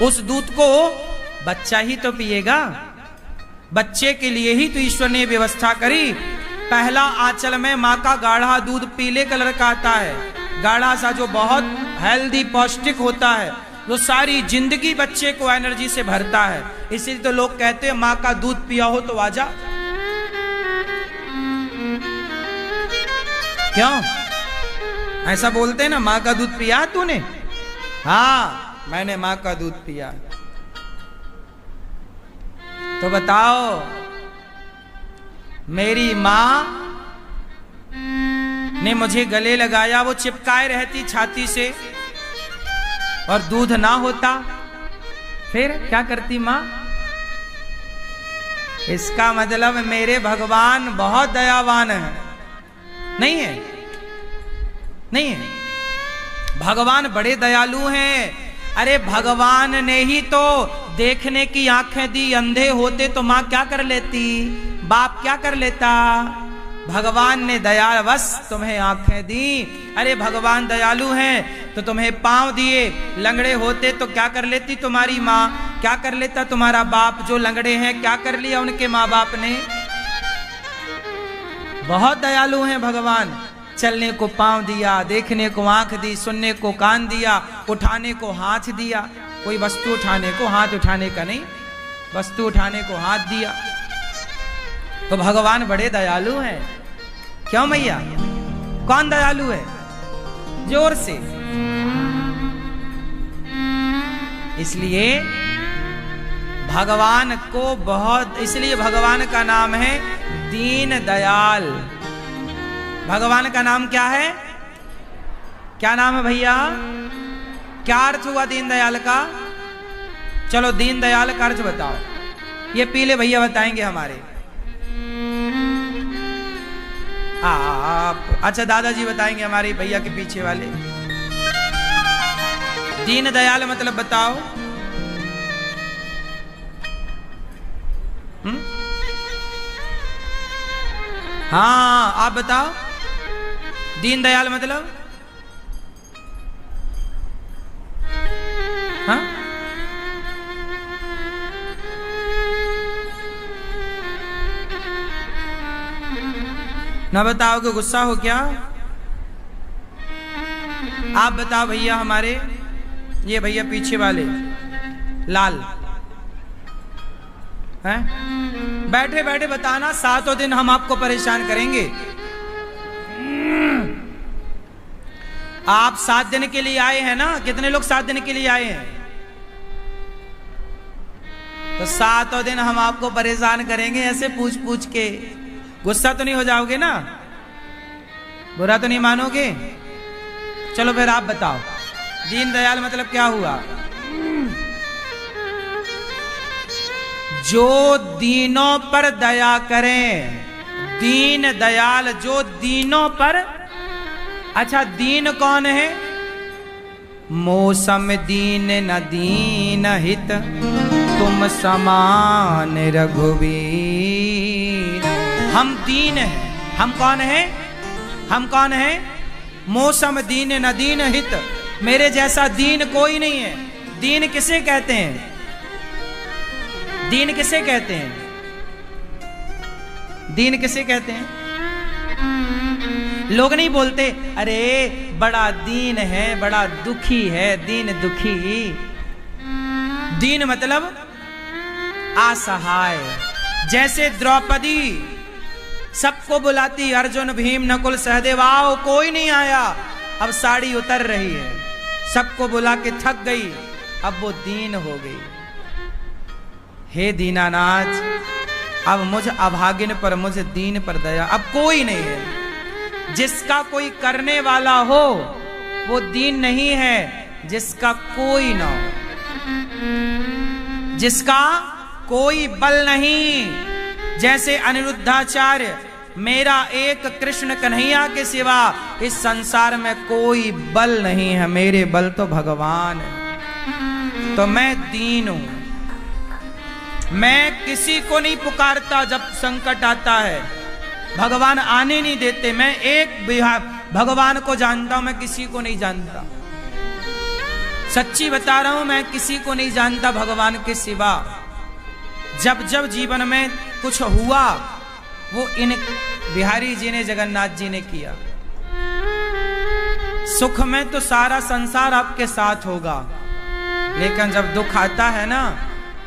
उस दूध को बच्चा ही तो पिएगा। बच्चे के लिए ही तो ईश्वर ने व्यवस्था करी। पहला आंचल में माँ का गाढ़ा दूध पीले कलर का आता है, गाढ़ा सा, जो बहुत हेल्दी पौष्टिक होता है, जो सारी जिंदगी बच्चे को एनर्जी से भरता है। इसीलिए तो लोग कहते हैं माँ का दूध पिया हो तो आजा। क्यों ऐसा बोलते हैं ना, माँ का दूध पिया तूने? हाँ, मैंने माँ का दूध पिया। तो बताओ, मेरी माँ ने मुझे गले लगाया, वो चिपकाए रहती छाती से, और दूध ना होता, फिर क्या करती माँ? इसका मतलब मेरे भगवान बहुत दयावान है। नहीं है? नहीं है? भगवान बड़े दयालु हैं। अरे भगवान ने ही तो देखने की आंखें दी। अंधे होते तो माँ क्या कर लेती, बाप क्या कर लेता? भगवान ने दयावश तुम्हें आंखें दी। अरे भगवान दयालु हैं तो तुम्हें पांव दिए। लंगड़े होते तो क्या कर लेती तुम्हारी माँ, क्या कर लेता तुम्हारा बाप? जो लंगड़े हैं क्या कर लिया उनके माँ बाप ने? बहुत दयालु हैं भगवान। चलने को पांव दिया, देखने को आंख दी, सुनने को कान दिया, उठाने को हाथ दिया। कोई वस्तु उठाने को हाथ उठाने का नहीं, वस्तु उठाने को हाथ दिया। तो भगवान बड़े दयालु हैं। क्यों मैया? कौन दयालु है? जोर से। इसलिए भगवान को बहुत, इसलिए भगवान का नाम है दीन दयाल। भगवान का नाम क्या है? क्या नाम है भैया? क्या अर्थ हुआ दीन दयाल का? चलो दीन दयाल का अर्थ बताओ। ये पीले भैया बताएंगे हमारे। आप अच्छा दादाजी बताएंगे, हमारे भैया के पीछे वाले। दीन दयाल मतलब बताओ। हाँ आप बताओ, दीन दयाल मतलब? हाँ ना बताओगे गुस्सा हो क्या? आप बताओ भैया हमारे, ये भैया पीछे वाले लाल हैं, बैठे बैठे बताना। 7 दिन हम आपको परेशान करेंगे। आप 7 दिन के लिए आए हैं ना? कितने लोग 7 दिन के लिए आए हैं? तो 7 दिन हम आपको परेशान करेंगे ऐसे पूछ पूछ के। गुस्सा तो नहीं हो जाओगे ना? बुरा तो नहीं मानोगे? चलो फिर आप बताओ, दीन दयाल मतलब क्या हुआ? जो दीनों पर दया करें, दीन दयाल, जो दीनों पर। अच्छा दीन कौन है? मौसम दीन न दीन हित, तुम समान रघुवीर। हम दीन हैं। हम कौन हैं? हम कौन हैं? मौसम दीन न दीन हित, मेरे जैसा दीन कोई नहीं है। दीन किसे कहते हैं? दीन किसे कहते हैं? दीन किसे कहते हैं? लोग नहीं बोलते अरे बड़ा दीन है, बड़ा दुखी है, दीन दुखी। दीन मतलब असहाय। जैसे द्रौपदी सबको बुलाती, अर्जुन भीम नकुल सहदेव आओ, कोई नहीं आया। अब साड़ी उतर रही है, सबको बुला के थक गई, अब वो दीन हो गई। हे दीनानाथ, अब मुझ अभागिन पर, मुझ दीन पर दया। अब कोई नहीं है। जिसका कोई करने वाला हो वो दीन नहीं है, जिसका कोई ना हो, जिसका कोई बल नहीं। जैसे अनिरुद्धाचार्य, मेरा एक कृष्ण कन्हैया के सिवा इस संसार में कोई बल नहीं है, मेरे बल तो भगवान है। तो मैं दीन हूं। मैं किसी को नहीं पुकारता जब संकट आता है, भगवान आने नहीं देते। मैं एक भगवान को जानता हूं, मैं किसी को नहीं जानता। सच्ची बता रहा हूं, मैं किसी को नहीं जानता भगवान के सिवा। जब जब जीवन में कुछ हुआ वो इन बिहारी जी ने, जगन्नाथ जी ने किया। सुख में तो सारा संसार आपके साथ होगा, लेकिन जब दुख आता है ना,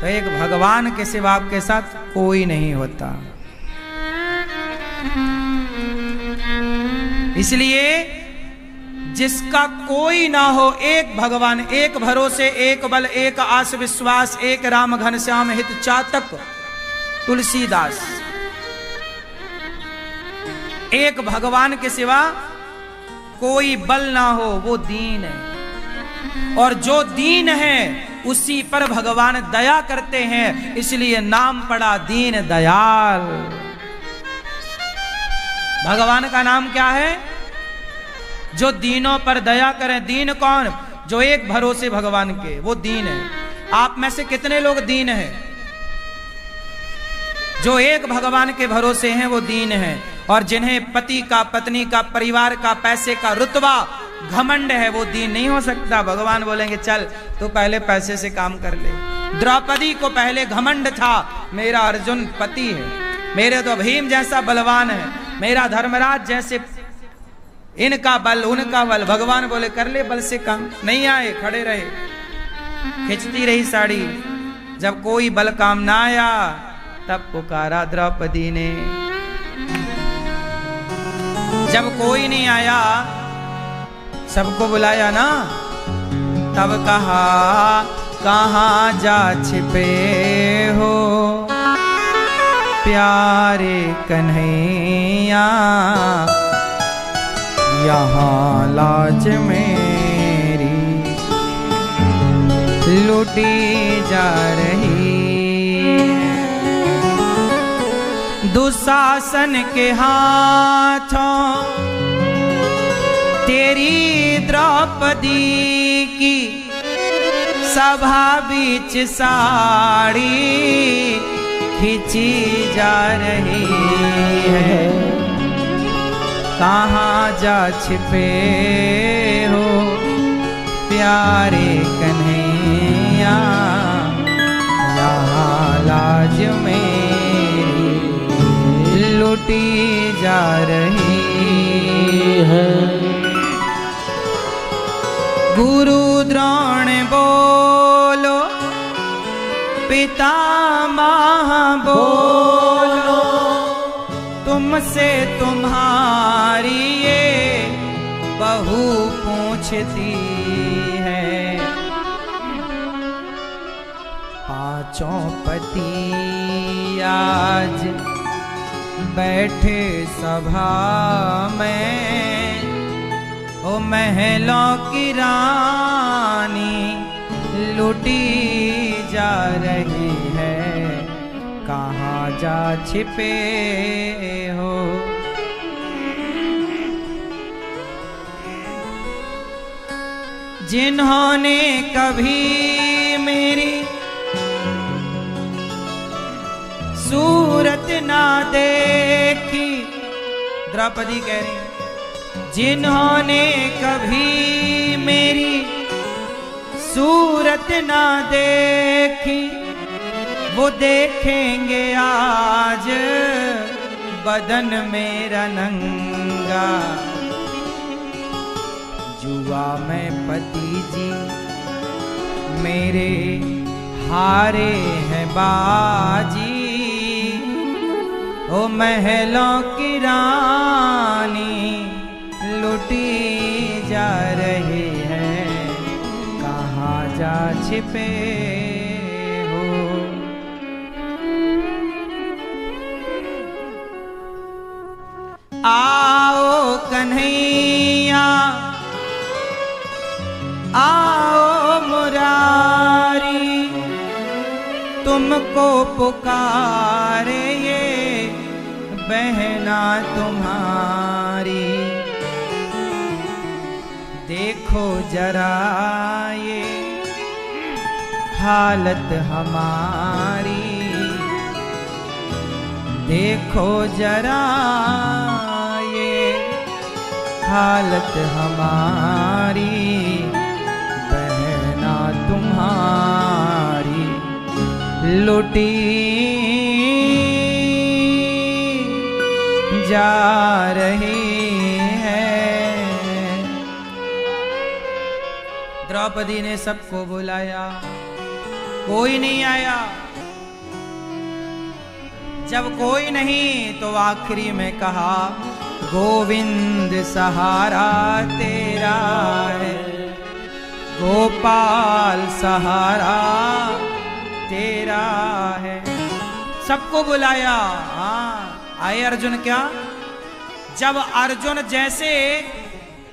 तो एक भगवान के सिवा आपके साथ कोई नहीं होता। इसलिए जिसका कोई ना हो, एक भगवान, एक भरोसे, एक बल, एक आस विश्वास, एक राम घनश्याम हित चातक तुलसीदास। एक भगवान के सिवा कोई बल ना हो, वो दीन है। और जो दीन है उसी पर भगवान दया करते हैं, इसलिए नाम पड़ा दीन दयाल। भगवान का नाम क्या है? जो दीनों पर दया करें। दीन कौन? जो एक भरोसे भगवान के, वो दीन है। आप में से कितने लोग दीन हैं? जो एक भगवान के भरोसे हैं वो दीन है। और जिन्हें पति का, पत्नी का, परिवार का, पैसे का, रुतबा, घमंड है, वो दीन नहीं हो सकता। भगवान बोलेंगे चल तू पहले पैसे से काम कर ले। द्रौपदी को पहले घमंड था, मेरा अर्जुन पति है, मेरे तो भीम जैसा बलवान है, मेरा धर्मराज जैसे, इनका बल उनका बल। भगवान बोले कर ले बल से काम। नहीं आए, खड़े रहे, खिंचती रही साड़ी। जब कोई बल काम ना आया तब पुकारा द्रौपदी ने। जब कोई नहीं आया, सबको बुलाया ना, तब कहा कहाँ जा छिपे हो प्यारे कन्हैया, यहाँ लाज मेरी लूटी जा रही। दुशासन के हाथों तेरी द्रौपदी की सभा बीच साड़ी खींची जा रही है। कहाँ जा छिपे हो प्यारे कन्हैया, यहाँ लाज मेरी लूटी जा रही है। गुरु द्रोण बोलो, पितामह बोलो, तुमसे तुम्हारी ये बहू पूछती है। पांचों पति आज बैठे सभा में, ओ महलों की रानी लूटी जा रही है। कहाँ जा छिपे हो। जिन्होंने कभी मेरी सूरत ना देखी, द्रौपदी कह रही, जिन्होंने कभी मेरी सूरत ना देखी, वो देखेंगे आज बदन मेरा नंगा। जुआ में पति जी मेरे हारे हैं बाजी, ओ महलों की रानी लुटी जा रही है। कहाँ जा छिपे हो। आओ कन्हैया आओ मुरारी, तुमको पुकारे ये बहना तुम्हारी। देखो जरा ये हालत हमारी, देखो जरा ये हालत हमारी, बहना तुम्हारी लुटी जा रही है। द्रौपदी ने सबको बुलाया, कोई नहीं आया। जब कोई नहीं तो आखिरी में कहा, गोविंद सहारा तेरा है, गोपाल सहारा तेरा है। सबको बुलाया। हाँ, आए अर्जुन। क्या जब अर्जुन जैसे,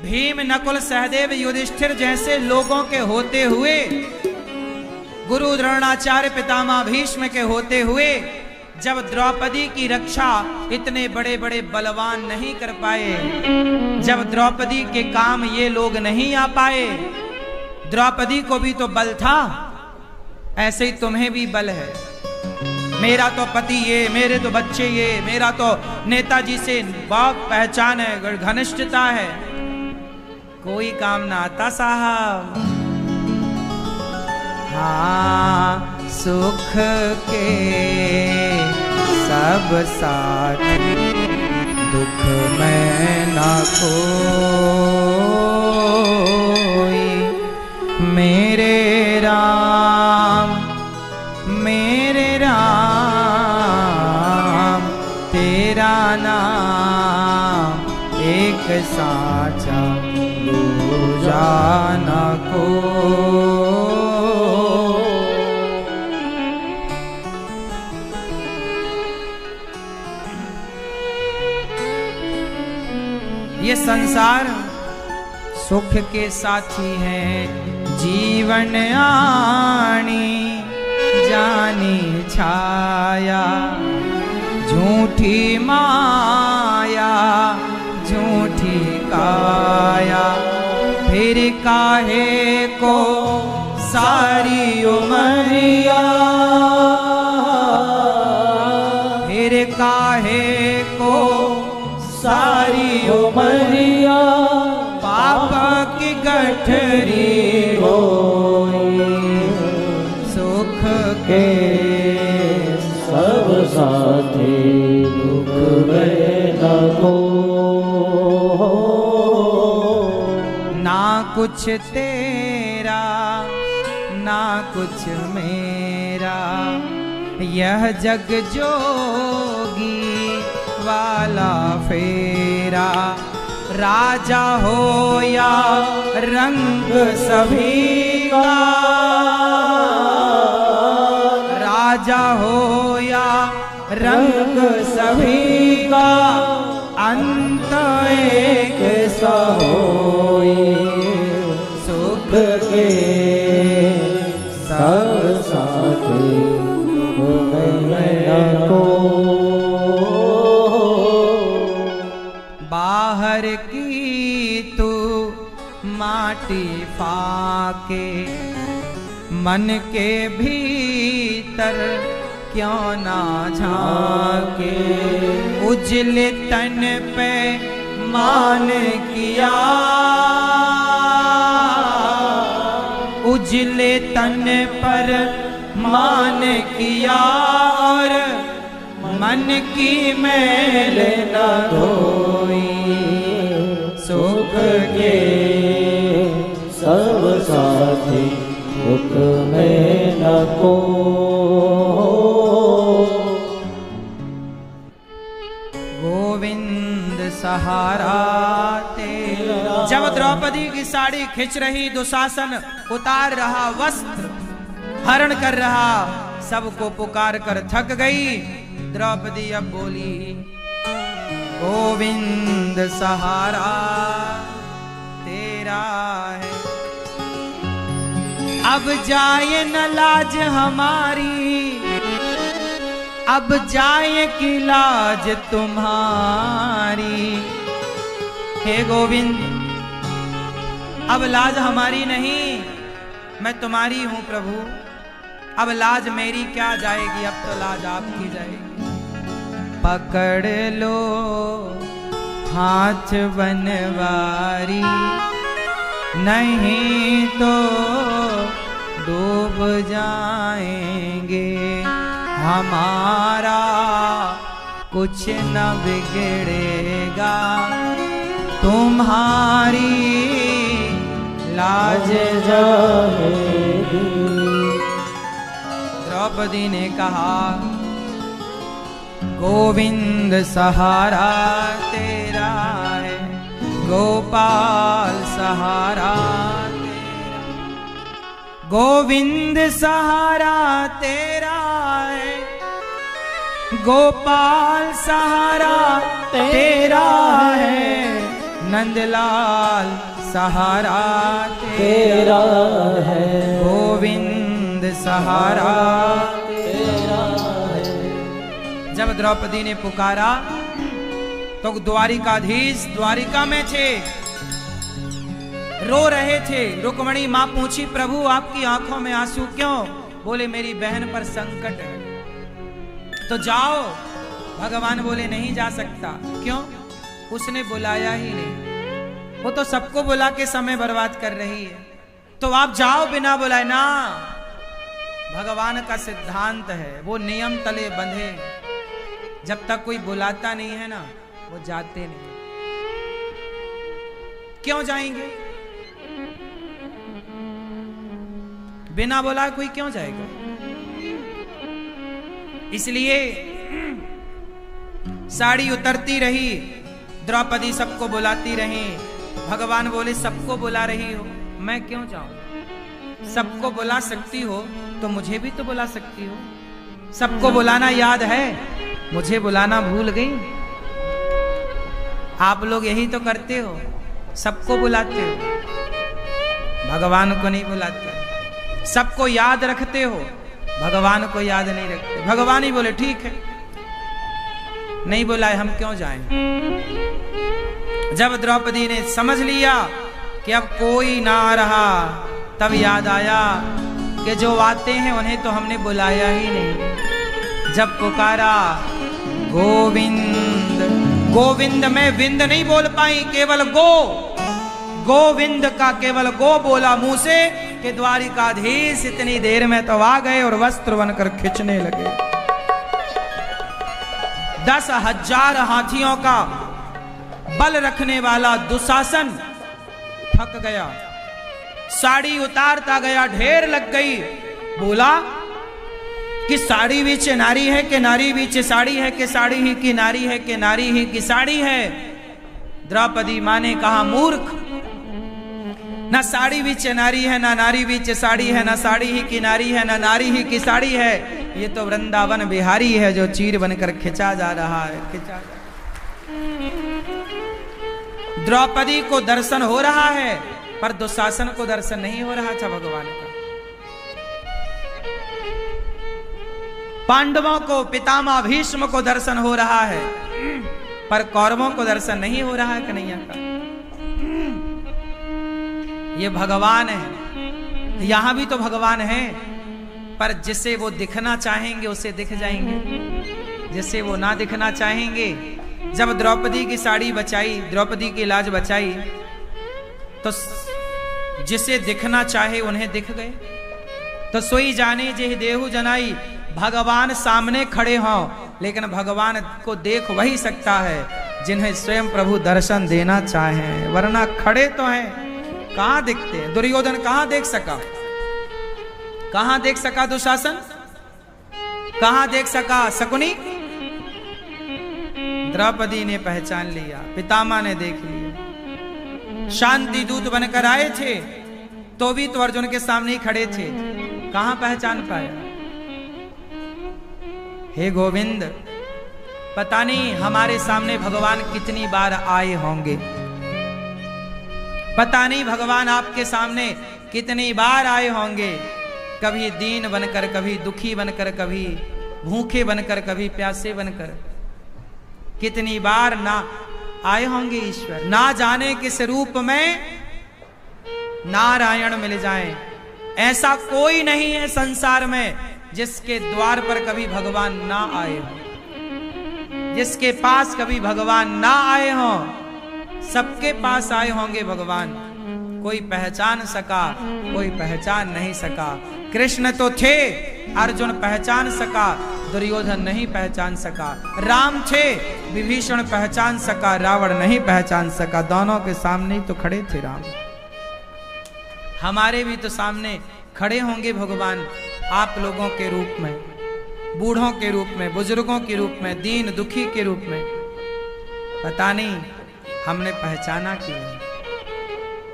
भीम नकुल सहदेव युधिष्ठिर जैसे लोगों के होते हुए, गुरु द्रोणाचार्य पितामह भीष्म के होते हुए, जब द्रौपदी की रक्षा इतने बड़े बड़े बलवान नहीं कर पाए, जब द्रौपदी के काम ये लोग नहीं आ पाए, द्रौपदी को भी तो बल था, ऐसे ही तुम्हें भी बल है। मेरा तो पति ये, मेरे तो बच्चे ये, मेरा तो नेताजी से बहुत पहचान है, घनिष्ठता है, कोई काम ना आता साहब। हाँ, सुख के सब साथी, दुख में ना कोई, मेरे राम तेरा नाम एक साचा दूजा ना को। ये संसार सुख के साथी हैं, जीवन आनी जानी छाया, झूठी माया झूठी काया, फिर काहे को सारी उमरिया, फिर काहे को सारी उमरिया, पाप की गठरी होई, सुख के सब साथी दुख में न को। ना कुछ तेरा ना कुछ मेरा, यह जग जोगी वाला फेरा, राजा हो या रंग सभी का, राजा हो या रंग सभी का, अंत एक सा होई, सुख के सब साथी में को। बाहर की तू माटी फाके, मन के भीतर क्यों ना झांके, उजले तन पे मान किया, उजले तन पर मान किया, और मन की मैल न धोई, सुख के सब साथी दुख में न को। गोविंद सहारा तेरा। जब द्रौपदी की साड़ी खिंच रही, दुशासन उतार रहा, वस्त्र हरण कर रहा, सबको पुकार कर थक गई, द्रौपदी अब बोली, गोविंद सहारा तेरा है, अब जाए न लाज हमारी, अब जाए की लाज तुम्हारी। हे गोविंद, अब लाज हमारी नहीं, मैं तुम्हारी हूं प्रभु, अब लाज मेरी क्या जाएगी, अब तो लाज आपकी जाएगी। पकड़ लो हाथ बनवारी, नहीं तो डूब जाएंगे, हमारा कुछ न बिगड़ेगा, तुम्हारी लाज जाएगी। द्रौपदी ने कहा गोविंद सहारा तेरा है, गोपाल सहारा तेरा, गोविंद सहारा तेरा है, गोपाल सहारा तेरा है, नंदलाल सहारा तेरा है, गोविंद सहारा तेरा है। जब द्रौपदी ने पुकारा तो द्वारिकाधीश द्वारिका में थे, रो रहे थे। रुक्मणी मां पूछी प्रभु आपकी आंखों में आंसू क्यों? बोले मेरी बहन पर संकट है। तो जाओ। भगवान बोले नहीं जा सकता। क्यों? उसने बुलाया ही नहीं। वो तो सबको बुला के समय बर्बाद कर रही है, तो आप जाओ बिना बुलाए ना। भगवान का सिद्धांत है, वो नियम तले बंधे। जब तक कोई बुलाता नहीं है ना, वो जाते नहीं। क्यों जाएंगे? बिना बुलाए कोई क्यों जाएगा? इसलिए साड़ी उतरती रही, द्रौपदी सबको बुलाती रही। भगवान बोले सबको बुला रही हो, मैं क्यों जाऊं? सबको बुला सकती हो तो मुझे भी तो बुला सकती हो। सबको बुलाना याद है, मुझे बुलाना भूल गई। आप लोग यही तो करते हो, सबको बुलाते हो, भगवान को नहीं बुलाते। सबको याद रखते हो, भगवान को याद नहीं रखते। भगवान ही बोले ठीक है, नहीं बुलाए हम क्यों जाएं। जब द्रौपदी ने समझ लिया कि अब कोई ना आ रहा, तब याद आया कि जो आते हैं उन्हें तो हमने बुलाया ही नहीं। जब पुकारा गोविंद, गोविंद में विंद नहीं बोल पाई, केवल गो, गोविंद का केवल गो बोला मुंह से कि द्वारिकाधीश इतनी देर में तो आ गए और वस्त्र बनकर खिंचने लगे। 10,000 हाथियों का बल रखने वाला दुशासन थक गया, साड़ी उतारता गया, ढेर लग गई। बोला कि साड़ी बीच नारी है कि नारी बीच साड़ी है कि साड़ी ही की नारी है कि नारी ही की साड़ी है। द्रौपदी मां ने कहा मूर्ख, ना साड़ी बीच नारी है, ना नारी बीच साड़ी है, ना साड़ी ही की नारी है, ना नारी ही की साड़ी है। ये तो वृंदावन बिहारी है जो चीर बनकर खिंचा जा रहा है, खिंचा जा। द्रौपदी को दर्शन हो रहा है, पर दुशासन को दर्शन नहीं हो रहा था भगवान का। पांडवों को, पितामह भीष्म को दर्शन हो रहा है, पर कौरवों को दर्शन नहीं हो रहा है कन्हैया का। ये भगवान है, यहां भी तो भगवान है, पर जिसे वो दिखना चाहेंगे उसे दिख जाएंगे, जिसे वो ना दिखना चाहेंगे। जब द्रौपदी की साड़ी बचाई, द्रौपदी की लाज बचाई, तो जिसे दिखना चाहे उन्हें दिख गए। तो सोई जाने जे देहु जनाई, भगवान सामने खड़े हों, लेकिन भगवान को देख वही सकता है जिन्हें स्वयं प्रभु दर्शन देना चाहें, वरना खड़े तो हैं, कहां दिखते हैं। दुर्योधन कहां देख सका? कहां देख सका दुशासन? कहां देख सका शकुनी? द्रौपदी ने पहचान लिया, पितामह ने देख लिया। शांति दूत बनकर आए थे तो भी तो अर्जुन के सामने ही खड़े थे, कहां पहचान पाया? हे गोविंद, पता नहीं हमारे सामने भगवान कितनी बार आए होंगे, पता नहीं भगवान आपके सामने कितनी बार आए होंगे। कभी दीन बनकर, कभी दुखी बनकर, कभी भूखे बनकर, कभी प्यासे बनकर, कितनी बार ना आए होंगे ईश्वर। ना जाने किस रूप में नारायण मिल जाएं। ऐसा कोई नहीं है संसार में जिसके द्वार पर कभी भगवान ना आए हो, जिसके पास कभी भगवान ना आए हो। सबके पास आए होंगे भगवान, कोई पहचान सका, कोई पहचान नहीं सका। कृष्ण तो थे, अर्जुन पहचान सका, दुर्योधन नहीं पहचान सका। राम थे, विभीषण पहचान सका, रावण नहीं पहचान सका। दोनों के सामने ही तो खड़े थे राम। हमारे भी तो सामने खड़े होंगे भगवान आप लोगों के रूप में, बूढ़ों के रूप में, बुजुर्गों के रूप में, दीन दुखी के रूप में। पता नहीं हमने पहचाना क्यों नहीं।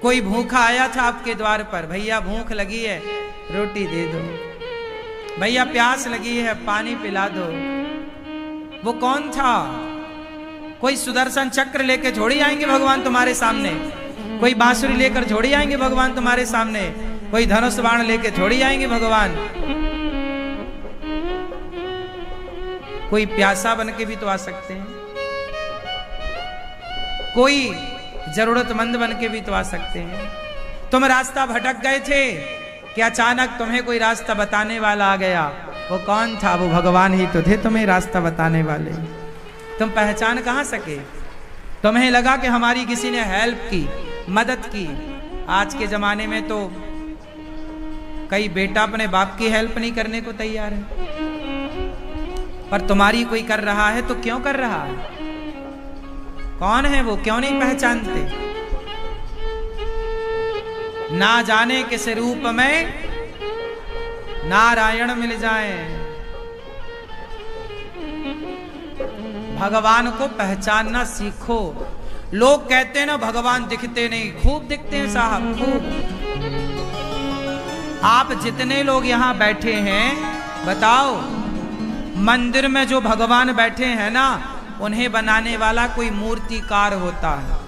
कोई भूखा आया था आपके द्वार पर, भैया भूख लगी है रोटी दे दो, भैया प्यास लगी है पानी पिला दो। वो कौन था? कोई सुदर्शन चक्र लेके छोड़ी आएंगे भगवान तुम्हारे सामने, कोई बांसुरी लेकर छोड़ी आएंगे भगवान तुम्हारे सामने, कोई धनुष बाण लेके छोड़ी आएंगे भगवान। कोई प्यासा बन के भी तो आ सकते हैं, कोई जरूरतमंद बन के भी तो आ सकते हैं। तुम रास्ता भटक गए थे कि अचानक तुम्हें कोई रास्ता बताने वाला आ गया? वो कौन था? वो भगवान ही तो थे तुम्हें रास्ता बताने वाले। तुम पहचान कहां सके? तुम्हें लगा कि हमारी किसी ने हेल्प की, मदद की। आज के जमाने में तो कई बेटा अपने बाप की हेल्प नहीं करने को तैयार है, पर तुम्हारी कोई कर रहा है तो क्यों कर रहा है? कौन है वो? क्यों नहीं पहचानते? ना जाने किस रूप में नारायण मिल जाए। भगवान को पहचानना सीखो। लोग कहते हैं ना भगवान दिखते नहीं, खूब दिखते हैं साहब, खूब। आप जितने लोग यहां बैठे हैं, बताओ मंदिर में जो भगवान बैठे हैं ना, उन्हें बनाने वाला कोई मूर्तिकार होता है।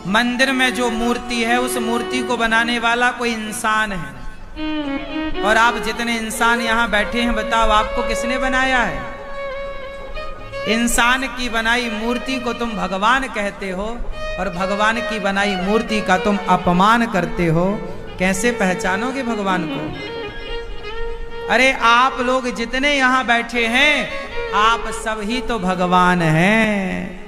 मंदिर में जो मूर्ति है, उस मूर्ति को बनाने वाला कोई इंसान है। और आप जितने इंसान यहां बैठे हैं, बताओ आपको किसने बनाया है? इंसान की बनाई मूर्ति को तुम भगवान कहते हो, और भगवान की बनाई मूर्ति का तुम अपमान करते हो। कैसे पहचानोगे भगवान को? अरे आप लोग जितने यहां बैठे हैं, आप सब ही तो भगवान हैं।